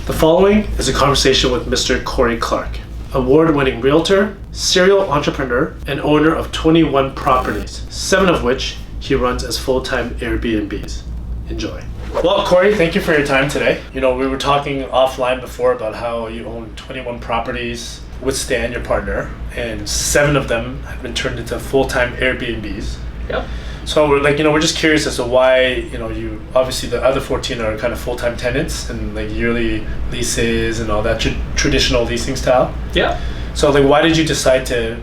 The following is a conversation with Mr. Cory Clarke, award-winning realtor, serial entrepreneur, and owner of 21 properties, 7 of which he runs as full-time Air BNBs. Enjoy. Well, Cory, thank you for your time today. We were talking offline before about how you own 21 properties with Stan, your partner, and 7 of them have been turned into full-time Airbnbs. Yep. So we're just curious as to why, you obviously the other 14 are kind of full-time tenants and like yearly leases and all that traditional leasing style. Yeah. So why did you decide to,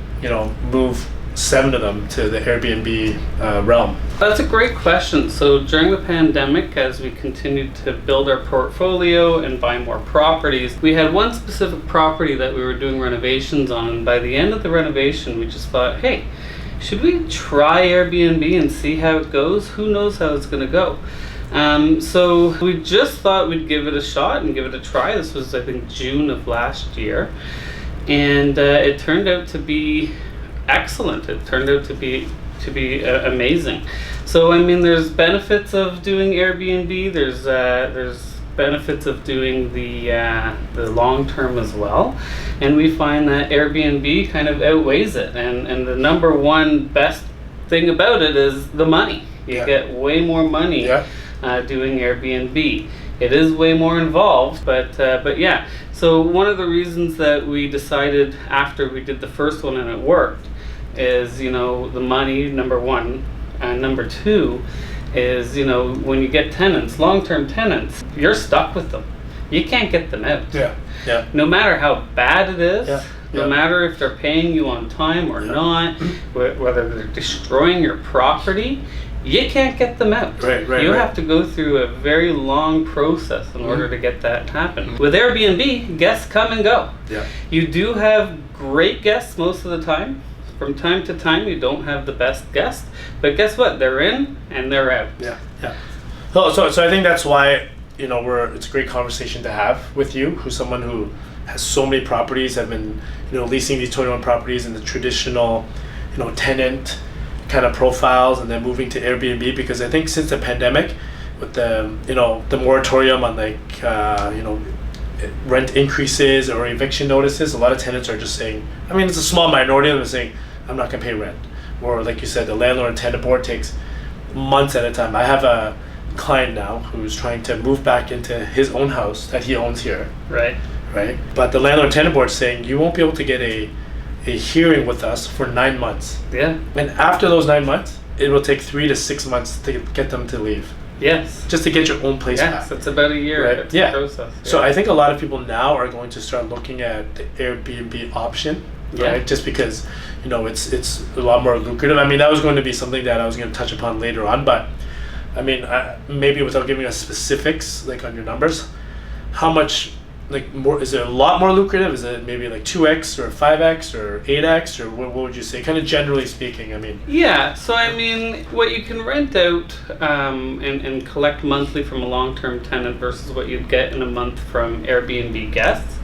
move 7 of them to the Airbnb realm? That's a great question. So during the pandemic, as we continued to build our portfolio and buy more properties, we had one specific property that we were doing renovations on. And by the end of the renovation, we just thought, hey, should we try Airbnb and see how it goes? Who knows how it's going to go? So we just thought we'd give it a shot and give it a try. This was, I think, June of last year. And it turned out to be excellent. It turned out to be amazing. So there's benefits of doing Airbnb. There's benefits of doing the long term as well, and we find that Airbnb kind of outweighs it. And the number one best thing about it is the money. You get way more money doing Airbnb. It is way more involved, but yeah. So one of the reasons that we decided after we did the first one and it worked is the money, number one, and number two is when you get tenants, long-term tenants, you're stuck with them. You can't get them out. Yeah. No matter how bad it is, no matter if they're paying you on time or not, whether they're destroying your property, you can't get them out. You have to go through a very long process in order to get that to happen. With Airbnb, guests come and go. You do have great guests most of the time. From time to time, you don't have the best guests, but guess what? They're in and they're out. So I think that's why it's a great conversation to have with you, who's someone who has so many properties, have been leasing these 21 properties in the traditional tenant kind of profiles, and then moving to Airbnb, because I think since the pandemic, with the moratorium on rent increases or eviction notices, a lot of tenants are just saying, it's a small minority of them saying, I'm not going to pay rent. Or like you said, the landlord and tenant board takes months at a time. I have a client now who's trying to move back into his own house that he owns here. Right. But the landlord and tenant board is saying, you won't be able to get a hearing with us for 9 months. Yeah. And after those 9 months, it will take 3 to 6 months to get them to leave. Yes. Just to get your own place back. Yes, it's about a year. Right. It's a process. So I think a lot of people now are going to start looking at the Airbnb option, right? Just because, it's a lot more lucrative. That was going to be something that I was going to touch upon later on, but maybe without giving us specifics, on your numbers, how much, more, is it a lot more lucrative? Is it maybe 2x or 5x or 8x, or what would you say, kind of generally speaking? Yeah, so what you can rent out and collect monthly from a long-term tenant versus what you'd get in a month from Airbnb guests,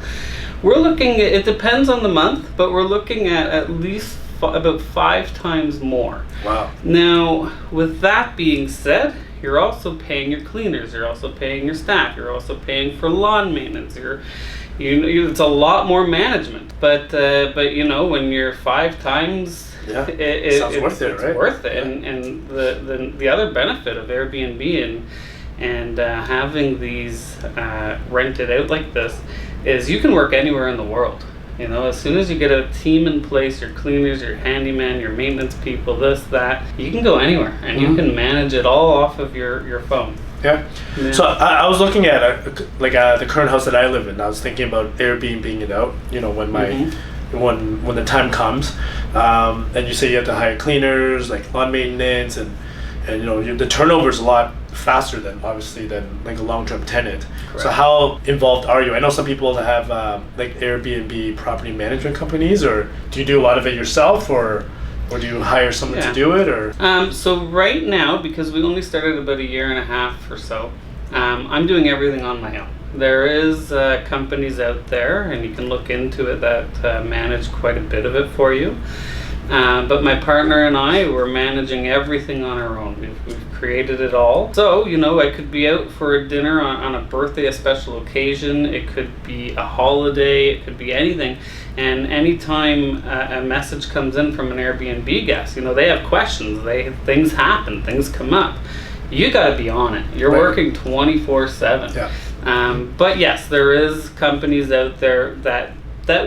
we're looking at, it depends on the month, but we're looking at least about 5 times more. Wow. Now, with that being said, you're also paying your cleaners, you're also paying your staff, you're also paying for lawn maintenance, it's a lot more management. But when you're 5 times, it's worth it, right? It's worth it. And the other benefit of Airbnb and having these rented out like this is you can work anywhere in the world. As soon as you get a team in place, your cleaners, your handyman, your maintenance people, this, that, you can go anywhere and you can manage it all off of your phone. Yeah. So I was looking at the current house that I live in. I was thinking about Airbnb it out, when when the time comes. And you say you have to hire cleaners, lawn maintenance, and the turnover is a lot faster than a long-term tenant. Correct. So how involved are you? I know some people that have Airbnb property management companies, or do you do a lot of it yourself, or do you hire someone to do it, or? So right now, because we only started about a year and a half or so, I'm doing everything on my own. There is companies out there, and you can look into it, that manage quite a bit of it for you. But my partner and I were managing everything on our own. We've created it all. So, I could be out for a dinner on a birthday, a special occasion. It could be a holiday. It could be anything. And anytime a message comes in from an Airbnb guest, they have questions. Things happen. Things come up. You got to be on it. You're working 24/7. Yeah. But yes, there is companies out there that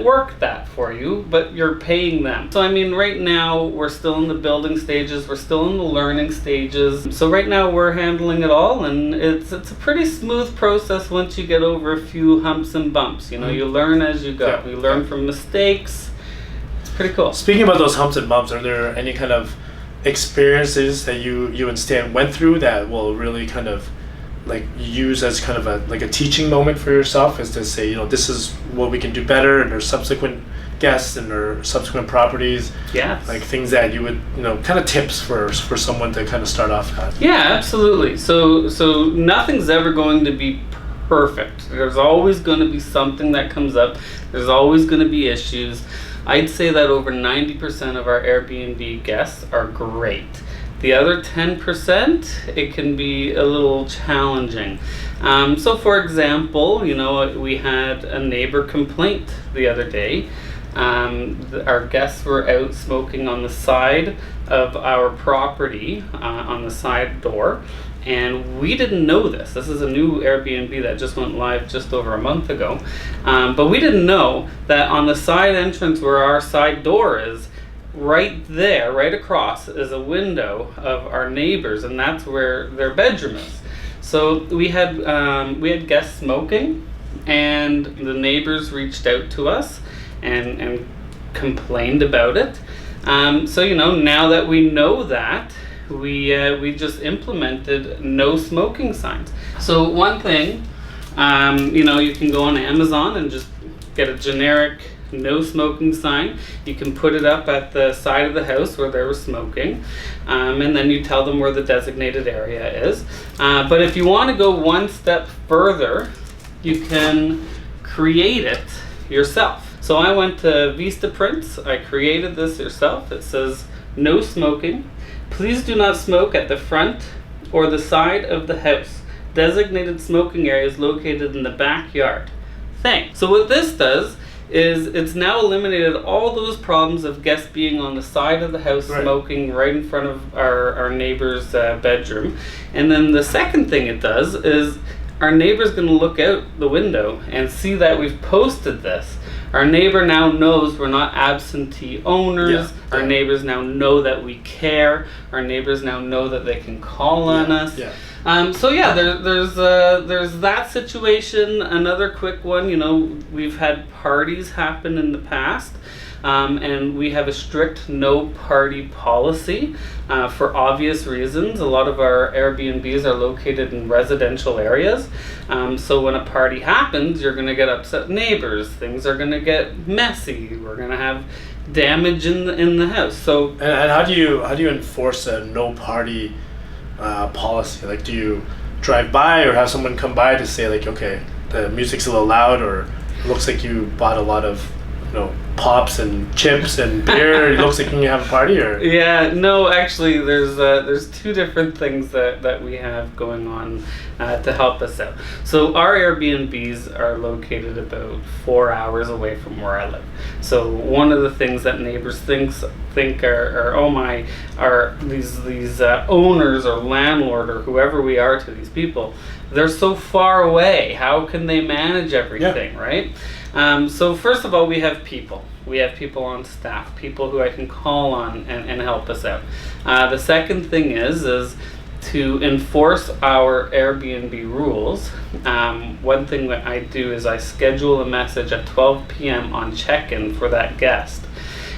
work that for you, but you're paying them. So right now we're still in the building stages, we're still in the learning stages. So right now we're handling it all, and it's a pretty smooth process once you get over a few humps and bumps. You learn as you go. Yeah. You learn from mistakes. It's pretty cool. Speaking about those humps and bumps, are there any kind of experiences that you and Stan went through that will really kind of use as kind of a teaching moment for yourself, is to say, this is what we can do better in our subsequent guests and our subsequent properties? Yeah. Things that you would, kind of tips for someone to kind of start off at. Yeah, absolutely. So nothing's ever going to be perfect. There's always going to be something that comes up. There's always going to be issues. I'd say that over 90% of our Airbnb guests are great. The other 10%, it can be a little challenging. So for example, we had a neighbor complaint the other day. Our guests were out smoking on the side of our property, on the side door, and we didn't know this. This is a new Airbnb that just went live just over a month ago. But we didn't know that on the side entrance where our side door is, right there, right across, is a window of our neighbors, and that's where their bedroom is. So we had guests smoking, and the neighbors reached out to us and complained about it. So now that we know that, we just implemented no smoking signs. So one thing, you can go on Amazon and just get a generic no smoking sign. You can put it up at the side of the house where they were smoking, and then you tell them where the designated area is. But if you want to go one step further, you can create it yourself. So I went to Vistaprint. I created this yourself. It says, no smoking. Please do not smoke at the front or the side of the house. Designated smoking area is located in the backyard. Thanks. So what this does is it's now eliminated all those problems of guests being on the side of the house smoking right in front of our neighbor's bedroom. And then the second thing it does is our neighbor's going to look out the window and see that we've posted this. Our neighbor now knows we're not absentee owners. Our neighbors now know that we care. Our neighbors now know that they can call on us. There's that situation. Another quick one, we've had parties happen in the past, and we have a strict no party policy for obvious reasons. A lot of our Airbnbs are located in residential areas, so when a party happens, you're going to get upset neighbors. Things are going to get messy. We're going to have damage in the house. So and how do you enforce a no party policy? Do you drive by or have someone come by to say okay, the music's a little loud, or it looks like you bought a lot of pops and chips and beer? It looks like you can have a party? Or no, actually there's two different things that we have going on to help us out. So our Airbnbs are located about 4 hours away from where I live. So one of the things that neighbors think are these owners or landlord or whoever we are to these people, they're so far away. How can they manage everything, right? So first of all, we have people. We have people on staff, people who I can call on and help us out. The second thing is to enforce our Airbnb rules. One thing that I do is I schedule a message at 12 p.m. on check-in for that guest.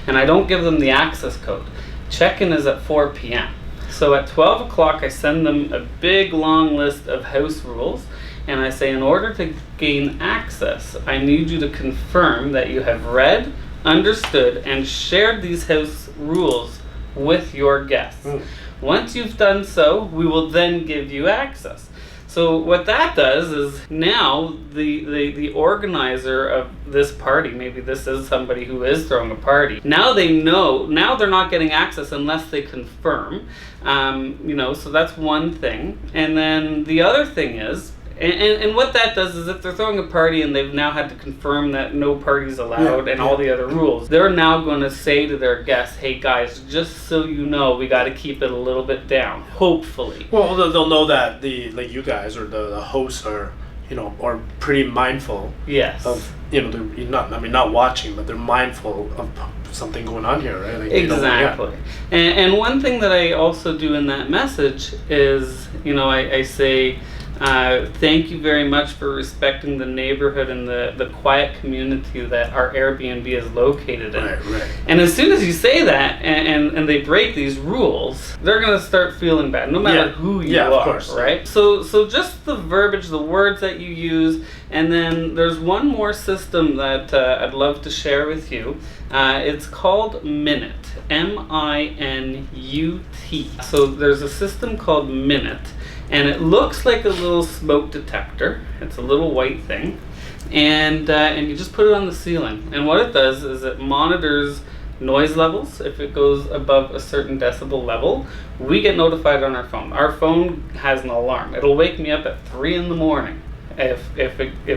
And I don't give them the access code. Check-in is at 4 p.m. So at 12 o'clock, I send them a big long list of house rules. And I say, in order to gain access, I need you to confirm that you have read, understood, and shared these house rules with your guests. Once you've done so, we will then give you access. So what that does is now the organizer of this party, maybe this is somebody who is throwing a party, now they know, now they're not getting access unless they confirm, so that's one thing. And then the other thing is, and what that does is if they're throwing a party and they've now had to confirm that no parties allowed and all the other rules, they're now going to say to their guests, hey guys, just so you know, we got to keep it a little bit down, hopefully. Well, they'll know that you guys or the hosts are, are pretty mindful yes. of, they're not watching, but they're mindful of something going on here, right? Like, exactly. And one thing that I also do in that message is, I say, thank you very much for respecting the neighborhood and the quiet community that our Airbnb is located in. Right. And as soon as you say that and they break these rules, they're going to start feeling bad, no matter who you are, of course, right? So just the verbiage, the words that you use, and then there's one more system that I'd love to share with you. It's called Minute, M-I-N-U-T. So there's a system called Minute. And it looks like a little smoke detector. It's a little white thing, and you just put it on the ceiling. And what it does is it monitors noise levels. If it goes above a certain decibel level, we get notified on our phone. Our phone has an alarm. It'll wake me up at 3 a.m. if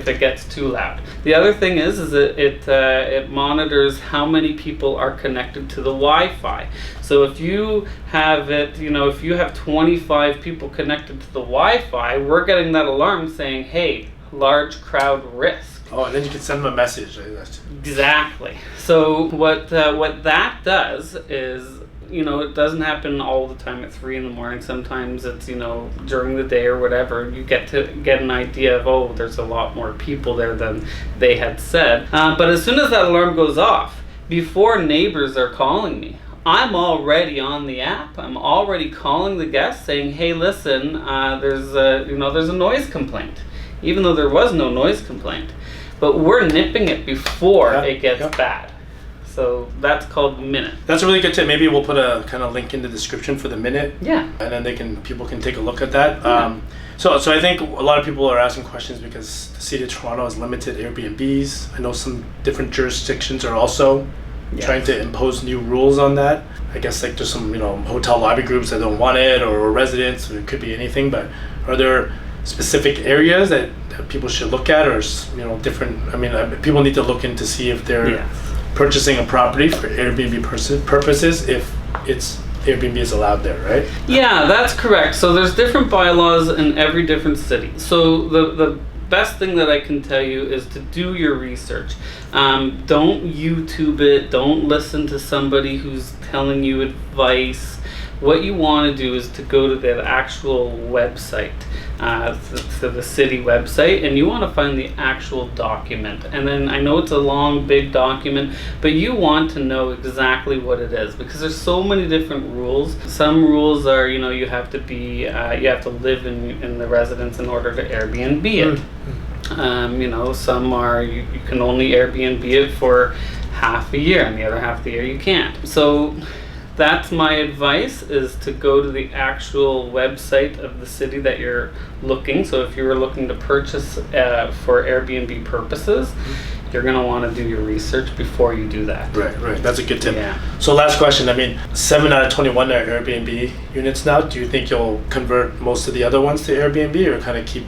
it gets too loud. The other thing is it monitors how many people are connected to the Wi-Fi. So if you have if you have 25 people connected to the Wi-Fi, we're getting that alarm saying, hey, large crowd risk. Oh, and then you can send them a message. Exactly. So what that does is, it doesn't happen all the time at 3 a.m. Sometimes it's, during the day or whatever. You get to get an idea of, oh, there's a lot more people there than they had said. But as soon as that alarm goes off, before neighbors are calling me, I'm already on the app. I'm already calling the guests saying, hey, listen, there's a noise complaint, even though there was no noise complaint. But we're nipping it before it gets bad. So that's called Minute. That's a really good tip. Maybe we'll put a kind of link in the description for the Minute. Yeah. And then people can take a look at that. Yeah. So I think a lot of people are asking questions because the city of Toronto has limited Airbnbs. I know some different jurisdictions are also trying to impose new rules on that. I guess like there's some hotel lobby groups that don't want it, or residents, or it could be anything. But are there specific areas that people should look at, or different? I mean, people need to look in to see if they're purchasing a property for Airbnb purposes, if Airbnb is allowed there, right? Yeah, that's correct. So there's different bylaws in every different city. So the best thing that I can tell you is to do your research. Don't YouTube it. Don't listen to somebody who's telling you advice. What you want to do is to go to the actual website, to the city website, and you want to find the actual document. And then I know it's a long, big document, but you want to know exactly what it is, because there's so many different rules. Some rules are, you have to be, you have to live in the residence in order to Airbnb it. Some are you can only Airbnb it for half a year, and the other half of the year you can't. So that's my advice, is to go to the actual website of the city that you're looking. So if you were looking to purchase for Airbnb purposes, you're going to want to do your research before you do that. Right. That's a good tip. Yeah. So last question. I mean, 7 out of 21 are Airbnb units now. Do you think you'll convert most of the other ones to Airbnb, or kind of keep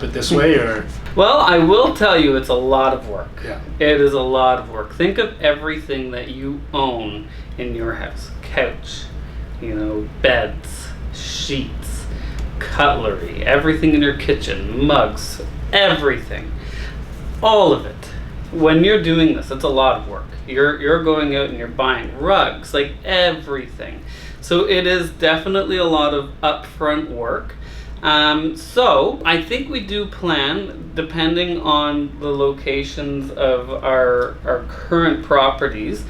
it this way, or? Well, I will tell you, it's a lot of work. Yeah. It is a lot of work. Think of everything that you own in your house. Couch, beds, sheets, cutlery, everything in your kitchen, mugs, everything. All of it. When you're doing this, it's a lot of work. You're going out and you're buying rugs, like everything. So it is definitely a lot of upfront work. So I think we do plan, depending on the locations of our current properties,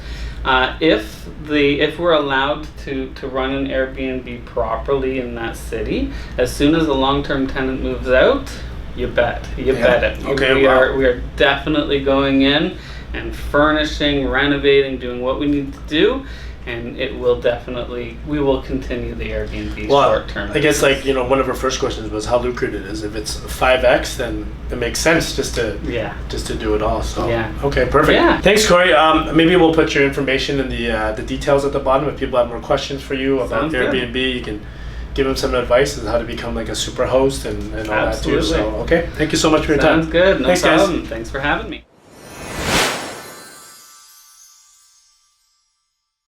if we're allowed to run an Airbnb properly in that city, as soon as the long-term tenant moves out, you bet it. Okay, we are definitely going in and furnishing, renovating, doing what we need to do. and it will definitely, we will continue the Airbnb Well, short term. I guess like, you know, one of our first questions was how lucrative it is. If it's 5x, then it makes sense just to do it all. So okay, perfect. Yeah. Thanks, Cory. Maybe we'll put your information in the details at the bottom. If people have more questions for you about Airbnb, you can give them some advice on how to become like a super host and all that too. So okay, thank you so much for your time. Sounds good. No Thanks, problem. guys. Thanks for having me.